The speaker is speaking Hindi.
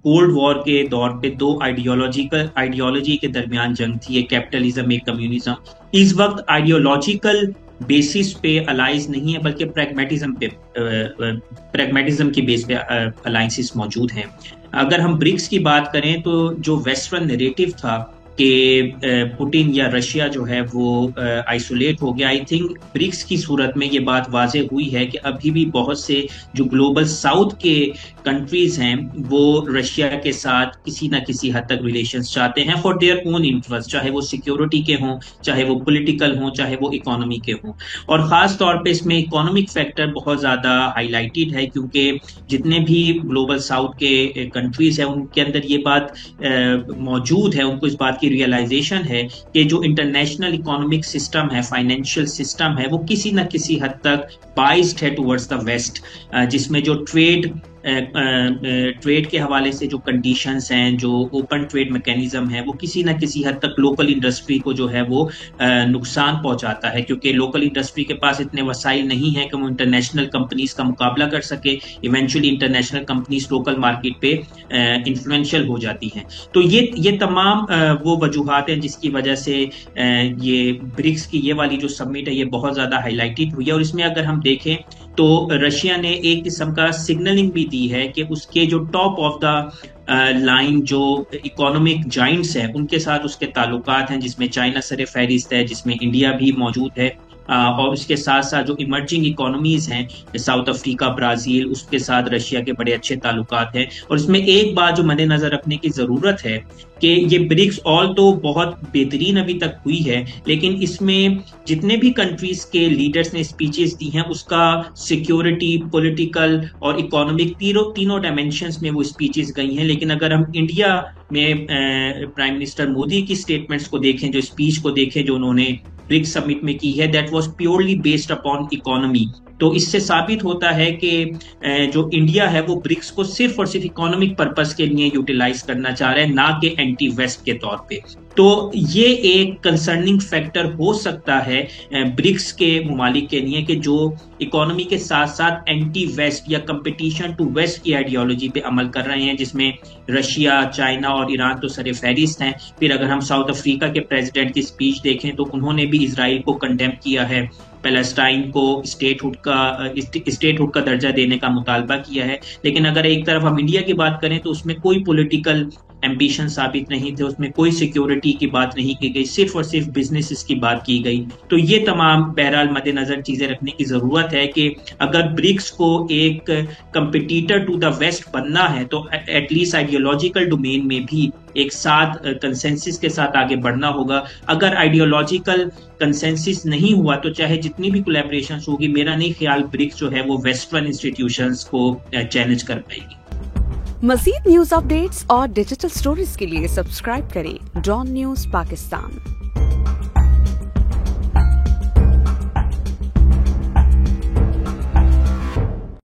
कोल्ड वॉर के दौर पे दो आइडियोलॉजी के दरमियान जंग थी, एक कैपिटलिज्म एक कम्युनिज्म। इस वक्त आइडियोलॉजिकल बेसिस पे अलाइंस नहीं है, बल्कि प्रैग्मेटिज्म के बेस पे अलाइंसेस मौजूद हैं। अगर हम ब्रिक्स की बात करें तो जो वेस्टर्न नैरेटिव था कि पुतिन या रशिया जो है वो आइसोलेट हो गया, आई थिंक ब्रिक्स की सूरत में ये बात वाज़ेह हुई है कि अभी भी बहुत से जो ग्लोबल साउथ के कंट्रीज हैं वो रशिया के साथ किसी ना किसी हद तक रिलेशंस चाहते हैं फॉर देयर ओन इंटरेस्ट, चाहे वो सिक्योरिटी के हों, चाहे वो पॉलिटिकल हों, चाहे वो इकोनॉमी के हों। और ख़ास तौर पे इसमें इकोनॉमिक फैक्टर बहुत ज़्यादा हाईलाइटेड है, क्योंकि जितने भी ग्लोबल साउथ के कंट्रीज हैं उनके अंदर ये बात मौजूद है, उनको इस बात की रियलाइजेशन है कि जो इंटरनेशनल इकोनॉमिक सिस्टम है, फाइनेंशियल सिस्टम है, वो किसी न किसी हद तक बाइस्ड है टुवर्ड्स द वेस्ट, जिसमें जो ट्रेड के हवाले से जो कंडीशंस हैं, जो ओपन ट्रेड मैकेनिज्म है, वो किसी न किसी हद तक लोकल इंडस्ट्री को जो है वो नुकसान पहुंचाता है, क्योंकि लोकल इंडस्ट्री के पास इतने वसाइल नहीं है कि वो इंटरनेशनल कंपनीज का मुकाबला कर सके। Eventually international companies local market पे इन्फ्लुएंशियल हो जाती हैं। तो ये तमाम वो वजूहात हैं जिसकी वजह से ये ब्रिक्स की ये वाली जो समिट है ये बहुत ज्यादा हाईलाइटेड हुई है। और इसमें अगर हम देखें तो रशिया ने एक किस्म का सिग्नलिंग भी दी है कि उसके जो टॉप ऑफ द लाइन जो इकोनॉमिक जाइंट्स हैं उनके साथ उसके ताल्लुकात हैं, जिसमें चाइना सर फहरिस्त है, जिसमें इंडिया भी मौजूद है, और उसके साथ साथ जो इमर्जिंग इकोनॉमीज हैं साउथ अफ्रीका, ब्राजील, उसके साथ रशिया के बड़े अच्छे ताल्लुकात हैं। और इसमें एक बात जो मद्देनजर रखने की जरूरत है कि ये ब्रिक्स ऑल तो बहुत बेहतरीन अभी तक हुई है, लेकिन इसमें जितने भी कंट्रीज के लीडर्स ने स्पीचेस दी हैं उसका सिक्योरिटी, पॉलिटिकल और इकोनॉमिक तीनों डायमेंशंस में वो स्पीचेस गई हैं। लेकिन अगर हम इंडिया में प्राइम मिनिस्टर मोदी की स्टेटमेंट्स को देखें, जो स्पीच को देखें जो उन्होंने ब्रिक्स समिट में की है, that was purely based upon economy. तो इससे साबित होता है कि जो इंडिया है वो ब्रिक्स को सिर्फ और सिर्फ इकोनॉमिक पर्पस के लिए यूटिलाइज करना चाह रहा है, ना कि एंटी वेस्ट के तौर पे। तो ये एक कंसर्निंग फैक्टर हो सकता है ब्रिक्स के मुमालिक के लिए कि जो इकोनॉमी के साथ साथ एंटी वेस्ट या कंपटीशन टू वेस्ट की आइडियोलॉजी पे अमल कर रहे हैं, जिसमें रशिया, चाइना और ईरान तो सर फहरिस्त हैं। फिर अगर हम साउथ अफ्रीका के प्रेसिडेंट की स्पीच देखें तो उन्होंने भी इजराइल को कंडेम किया है, पैलेस्टाइन को स्टेटहुड का दर्जा देने का मुतालबा किया है। लेकिन अगर एक तरफ हम इंडिया की बात करें तो उसमें कोई पॉलिटिकल एम्बिशन साबित नहीं थे, उसमें कोई सिक्योरिटी की बात नहीं की गई, सिर्फ और सिर्फ बिजनेसेस की बात की गई। तो ये तमाम बहरहाल मद्देनजर चीजें रखने की जरूरत है कि अगर ब्रिक्स को एक कंपिटिटर टू द वेस्ट बनना है तो एटलीस्ट आइडियोलॉजिकल डोमेन में भी एक साथ कंसेंसस के साथ आगे बढ़ना होगा। अगर आइडियोलॉजिकल कंसेंसस नहीं हुआ तो चाहे जितनी भी कोलैबोरेशन होगी, मेरा नहीं ख्याल ब्रिक्स जो है वो वेस्टर्न इंस्टीट्यूशंस को चैलेंज कर पाएगी। मज़ीद न्यूज अपडेट्स और डिजिटल स्टोरीज के लिए सब्सक्राइब करें डॉन न्यूज पाकिस्तान।